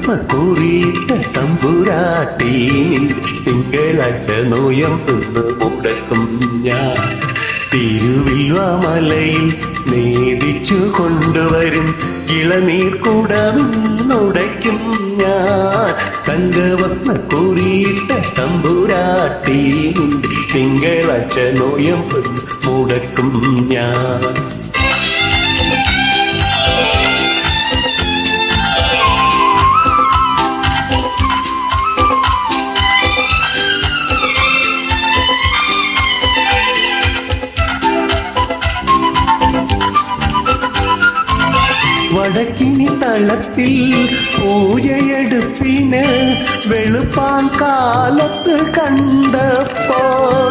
തങ്കവപ്പൂറിയിട്ട തമ്പുരാട്ടി തിങ്കളാഴ്ച നോയമ്പ് മുടക്കും ഞാൻ. തിരുവില്വാമലയിൽ നേദിച്ചു കൊണ്ടുവരും ഇളനീർ കുടമുടയ്ക്കും ഞാൻ. തങ്കവപ്പൂറിയിട്ട തമ്പുരാട്ടി തിങ്കളാഴ്ച നോയമ്പ് മുടക്കും ഞാൻ. വടക്കിനി തളത്തിൽ പൂജയെടുപ്പിന് വെളുപ്പാൻ കാലത്ത് കണ്ടപ്പോൾ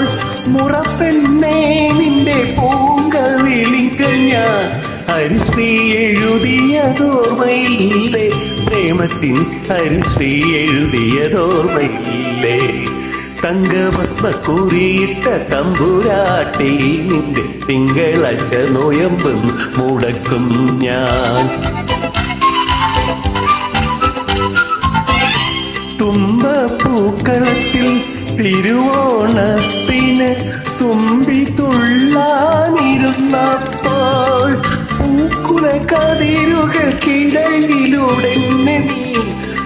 മുറപ്പെണ്ണേ നിന്റെ പൂങ്കവിളിക്ക് ഞാൻ ഹരിശ്രീ എഴുതിയതോർമ്മയില്ലേ, പ്രേമത്തിൻ ഹരിശ്രീ എഴുതിയതോർമ്മയില്ലേ. തങ്കപത്മക്കുറിയിട്ട തമ്പുരാട്ടി നിന്റെ തിങ്കളാഴ്ച നോയമ്പും മുടക്കും ഞാൻ. തുമ്പപ്പൂക്കളത്തിൽ തിരുവോണത്തിന് തുമ്പി തുള്ളാനിരുന്നപ്പോൾ പൂക്കുല കതിരുകൾക്കിടയിലൂടെ നീ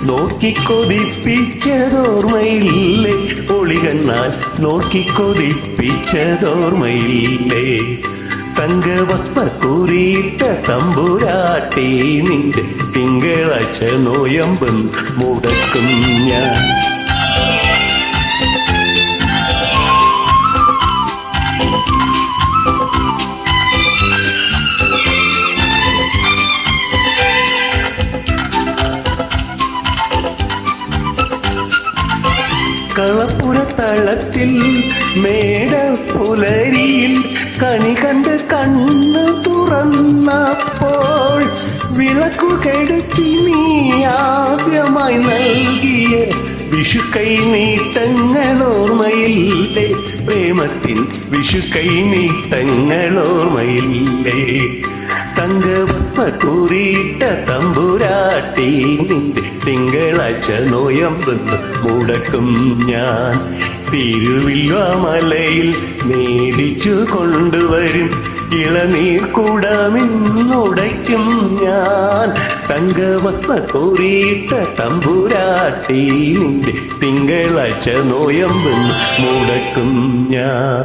നോക്കിക്കൊതിപ്പിച്ചതോർമ്മയില്ലേ, ഒളികന്നാൽ നോക്കിക്കൊതിപ്പിച്ചതോർമ്മയില്ലേ. തങ്കവപ്പൂറിയിട്ട തമ്പുരാട്ടി നിന്റെ തിങ്കളാഴ്ച നോയമ്പും മുടക്കും ഞാൻ. കളപ്പുരത്തളത്തിൽ മേടപ്പുലരിയിൽ കണി കണ്ട് കണ്ണ് തുറന്നപ്പോൾ വിളക്കു കെടുത്തി നീ ആദ്യമായി നൽകിയ വിഷുക്കൈ നീട്ടങ്ങളോർമ്മയില്ലേ, പ്രേമത്തിൻ വിഷുക്കൈ നീട്ടങ്ങളോർമ്മയില്ലേ. തങ്കവപ്പൂറിയിട്ട തമ്പുരാട്ടി നിന്റെ തിങ്കളാഴ്ച നോയമ്പ് മുടക്കും ഞാൻ. തിരുവില്വാമലയിൽ നേദിച്ചു കൊണ്ടുവരും ഇളനീർ കുടമിന്നുടയ്ക്കും ഞാൻ. തങ്കവപ്പൂറിയിട്ട തമ്പുരാട്ടി നിന്റെ തിങ്കളാഴ്ച നോയമ്പ് മുടക്കും ഞാൻ.